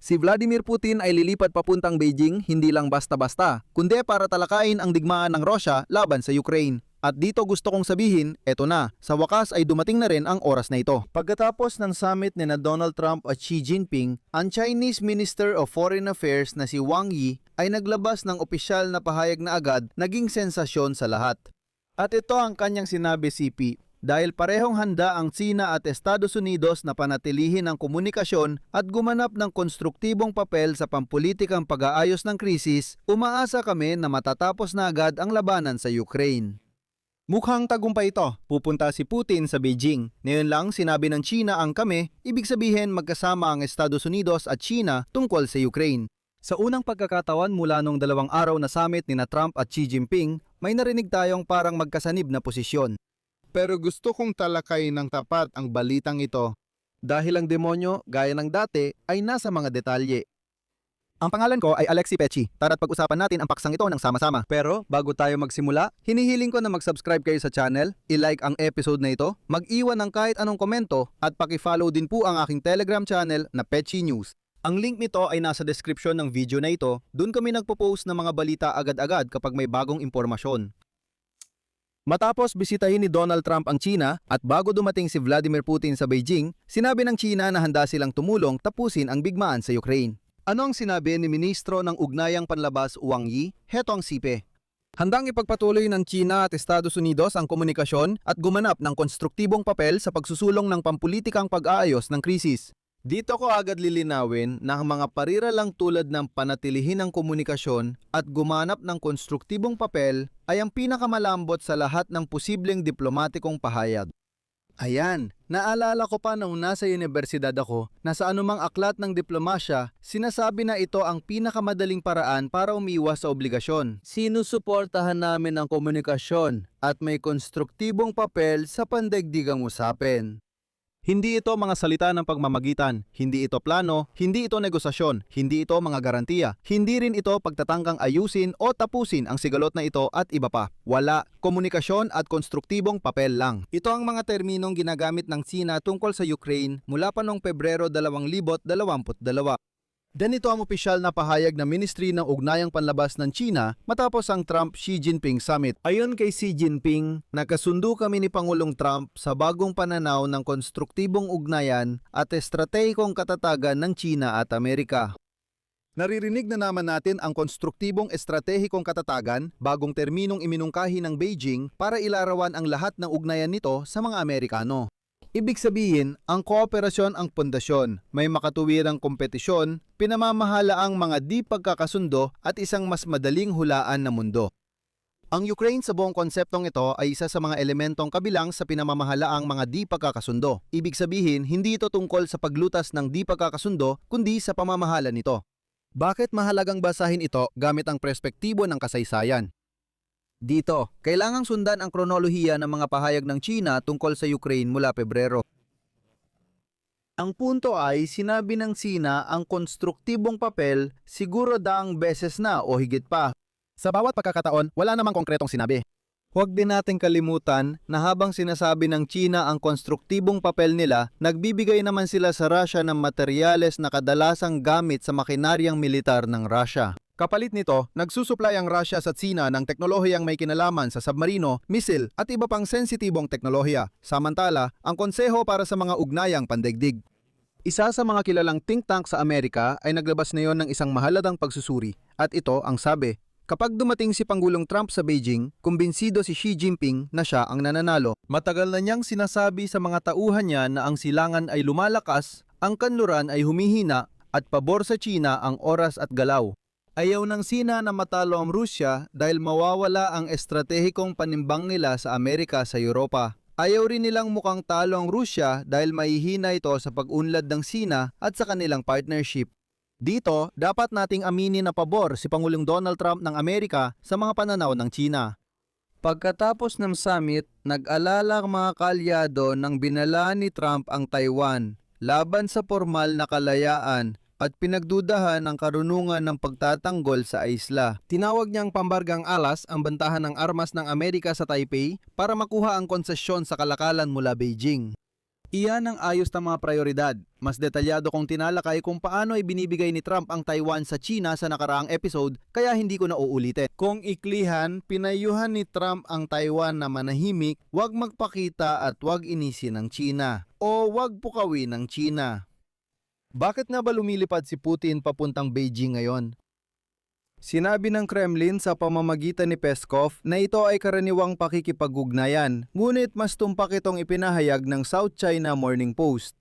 Si Vladimir Putin ay lilipat papuntang Beijing hindi lang basta-basta, kundi para talakayin ang digmaan ng Russia laban sa Ukraine. At dito gusto kong sabihin, eto na, sa wakas ay dumating na rin ang oras na ito. Pagkatapos ng summit ni Donald Trump at Xi Jinping, ang Chinese Minister of Foreign Affairs na si Wang Yi ay naglabas ng opisyal na pahayag na agad naging sensasyon sa lahat. At ito ang kanyang sinabi, CP. Dahil parehong handa ang China at Estados Unidos na panatilihin ang komunikasyon at gumanap ng konstruktibong papel sa pampulitikang pag-aayos ng krisis, umaasa kami na matatapos na agad ang labanan sa Ukraine. Mukhang tagumpay ito. Pupunta si Putin sa Beijing. Ngayon lang sinabi ng China ang kami, ibig sabihin magkasama ang Estados Unidos at China tungkol sa Ukraine. Sa unang pagkakatawan mula nung 2 araw na summit ni Trump at Xi Jinping, may narinig tayong parang magkasanib na posisyon. Pero gusto kong talakayin ng tapat ang balitang ito. Dahil ang demonyo, gaya ng dati, ay nasa mga detalye. Ang pangalan ko ay Alexi Pechi. Tara't pag-usapan natin ang paksang ito ng sama-sama. Pero bago tayo magsimula, hinihiling ko na mag-subscribe kayo sa channel, i-like ang episode na ito, mag-iwan ng kahit anong komento at paki-follow din po ang aking Telegram channel na Pechi News. Ang link nito ay nasa description ng video na ito. Doon kami nagpo-post ng mga balita agad-agad kapag may bagong impormasyon. Matapos bisitahin ni Donald Trump ang China at bago dumating si Vladimir Putin sa Beijing, sinabi ng China na handa silang tumulong tapusin ang bigmaan sa Ukraine. Ano ang sinabi ni Ministro ng Ugnayang Panlabas Wang Yi? Heto ang sipe. Handang ipagpatuloy ng China at Estados Unidos ang komunikasyon at gumanap ng konstruktibong papel sa pagsusulong ng pampulitikang pag-aayos ng krisis. Dito ko agad lilinawin na ang mga parira lang tulad ng panatilihin ng komunikasyon at gumanap ng konstruktibong papel ay ang pinakamalambot sa lahat ng posibleng diplomatikong pahayag. Ayan, naalala ko pa nung nasa universidad ako na sa anumang aklat ng diplomasya, sinasabi na ito ang pinakamadaling paraan para umiwas sa obligasyon. Sinusuportahan namin ang komunikasyon at may konstruktibong papel sa pandaigdigang usapin. Hindi ito mga salita ng pagmamagitan, hindi ito plano, hindi ito negosasyon, hindi ito mga garantiya, hindi rin ito pagtatangkang ayusin o tapusin ang sigalot na ito at iba pa. Wala, komunikasyon at konstruktibong papel lang. Ito ang mga terminong ginagamit ng China tungkol sa Ukraine mula pa noong Pebrero 2022. Ganito ang opisyal na pahayag ng Ministry ng Ugnayang Panlabas ng China matapos ang Trump-Xi Jinping Summit. Ayon kay Xi Jinping, nakasundo kami ni Pangulong Trump sa bagong pananaw ng konstruktibong ugnayan at estratehikong katatagan ng China at Amerika. Naririnig na naman natin ang konstruktibong estratehikong katatagan, bagong terminong iminungkahi ng Beijing para ilarawan ang lahat ng ugnayan nito sa mga Amerikano. Ibig sabihin, ang kooperasyon ang pundasyon, may makatuwirang kompetisyon, pinamamahala ang mga di pagkakasundo at isang mas madaling hulaan na mundo. Ang Ukraine sa buong konseptong ito ay isa sa mga elementong kabilang sa pinamamahalaang mga di pagkakasundo. Ibig sabihin, hindi ito tungkol sa paglutas ng di pagkakasundo, kundi sa pamamahala nito. Bakit mahalagang basahin ito gamit ang perspektibo ng kasaysayan? Dito, kailangang sundan ang kronolohiya ng mga pahayag ng China tungkol sa Ukraine mula Pebrero. Ang punto ay sinabi ng China ang konstruktibong papel siguro daang beses na o higit pa. Sa bawat pagkakataon, wala namang konkretong sinabi. Huwag din nating kalimutan na habang sinasabi ng China ang konstruktibong papel nila, nagbibigay naman sila sa Russia ng materyales na kadalasang gamit sa makinaryang militar ng Russia. Kapalit nito, nagsusuplay ang Russia sa China ng teknolohiyang may kinalaman sa submarino, misil at iba pang sensitibong teknolohiya. Samantala, ang konseho para sa mga ugnayang pandaigdig. Isa sa mga kilalang think tank sa Amerika ay naglabas na yon ng isang mahaladang pagsusuri. At ito ang sabi, kapag dumating si Pangulong Trump sa Beijing, kumbinsido si Xi Jinping na siya ang nananalo. Matagal na niyang sinasabi sa mga tauhan niya na ang silangan ay lumalakas, ang kanluran ay humihina at pabor sa China ang oras at galaw. Ayaw ng China na matalo ang Rusya dahil mawawala ang estratehikong panimbang nila sa Amerika sa Europa. Ayaw rin nilang mukhang talo ang Rusya dahil mahihina ito sa pag-unlad ng China at sa kanilang partnership. Dito, dapat nating aminin na pabor si Pangulong Donald Trump ng Amerika sa mga pananaw ng China. Pagkatapos ng summit, nag-alala ang mga kalyado nang binalaan ni Trump ang Taiwan laban sa formal na kalayaan at pinagdudahan ang karunungan ng pagtatanggol sa isla. Tinawag niyang pambargang alas ang bantahan ng armas ng Amerika sa Taipei para makuha ang konsesyon sa kalakalan mula Beijing. Iyan ang ayos na mga prioridad. Mas detalyado kong tinalakay kung paano ay binibigay ni Trump ang Taiwan sa China sa nakaraang episode, kaya hindi ko na uulitin. Kung iklihan, pinayuhan ni Trump ang Taiwan na manahimik, huwag magpakita at huwag inisin ng China. O huwag pukawin ng China. Bakit nga ba lumilipad si Putin papuntang Beijing ngayon? Sinabi ng Kremlin sa pamamagitan ni Peskov na ito ay karaniwang pakikipag-ugnayan, ngunit mas tumpak itong ipinahayag ng South China Morning Post.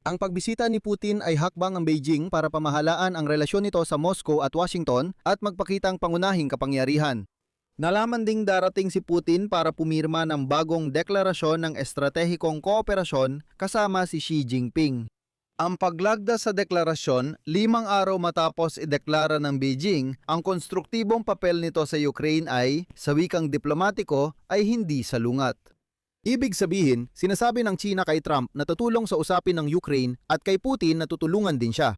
Ang pagbisita ni Putin ay hakbang ng Beijing para pamahalaan ang relasyon nito sa Moscow at Washington at magpakitang pangunahing kapangyarihan. Nalaman ding darating si Putin para pumirma ng bagong deklarasyon ng estratehikong kooperasyon kasama si Xi Jinping. Ang paglagda sa deklarasyon, 5 araw matapos ideklara ng Beijing, ang konstruktibong papel nito sa Ukraine ay, sa wikang diplomatiko, ay hindi salungat. Ibig sabihin, sinasabi ng China kay Trump na tutulong sa usapin ng Ukraine at kay Putin na tutulungan din siya.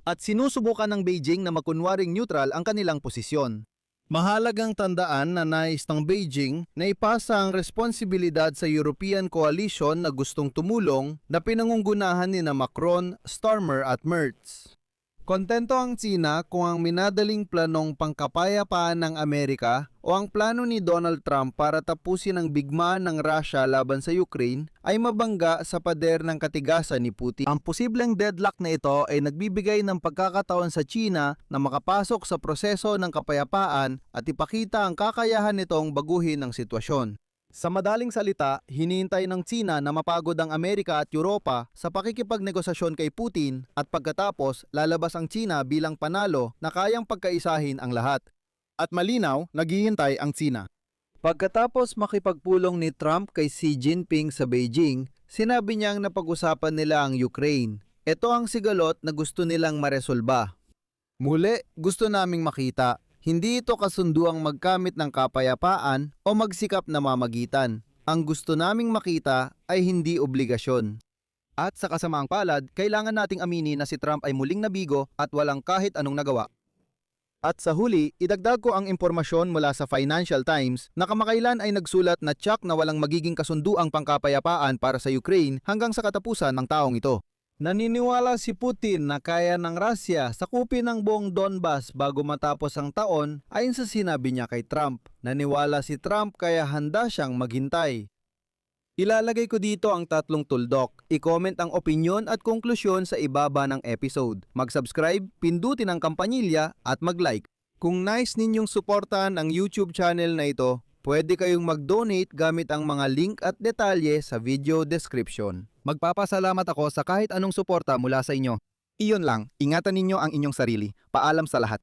At sinusubukan ng Beijing na makunwaring neutral ang kanilang posisyon. Mahalagang tandaan na nais ng Beijing na ipasa ang responsibilidad sa European Coalition na gustong tumulong na pinangungunahan ni na Macron, Starmer at Merz. Kontento ang China kung ang minadaling planong pangkapayapaan ng Amerika o ang plano ni Donald Trump para tapusin ang bigmaan ng Russia laban sa Ukraine ay mabangga sa pader ng katigasan ni Putin. Ang posibleng deadlock na ito ay nagbibigay ng pagkakataon sa China na makapasok sa proseso ng kapayapaan at ipakita ang kakayahan nitong baguhin ang sitwasyon. Sa madaling salita, hinihintay ng China na mapagod ang Amerika at Europa sa pakikipagnegosasyon kay Putin at pagkatapos lalabas ang China bilang panalo na kayang pagkaisahin ang lahat. At malinaw, naghihintay ang China. Pagkatapos makipagpulong ni Trump kay Xi Jinping sa Beijing, sinabi niyang napag-usapan nila ang Ukraine. Ito ang sigalot na gusto nilang maresolba. Muli, gusto naming makita. Hindi ito kasunduang magkamit ng kapayapaan o magsikap na mamagitan. Ang gusto naming makita ay hindi obligasyon. At sa kasamaang palad, kailangan nating aminin na si Trump ay muling nabigo at walang kahit anong nagawa. At sa huli, idagdag ko ang impormasyon mula sa Financial Times na kamakailan ay nagsulat na tiyak na walang magiging kasunduang pangkapayapaan para sa Ukraine hanggang sa katapusan ng taong ito. Naniniwala si Putin na kaya ng Russia sakupin ang buong Donbas bago matapos ang taon ayon sa sinabi niya kay Trump. Naniwala si Trump kaya handa siyang maghintay. Ilalagay ko dito ang 3 tuldok. I-comment ang opinyon at konklusyon sa ibaba ng episode. Mag-subscribe, pindutin ang kampanilya at mag-like. Kung nais ninyong suportahan ang YouTube channel na ito, pwede kayong mag-donate gamit ang mga link at detalye sa video description. Magpapasalamat ako sa kahit anong suporta mula sa inyo. Iyon lang, ingatan ninyo ang inyong sarili. Paalam sa lahat.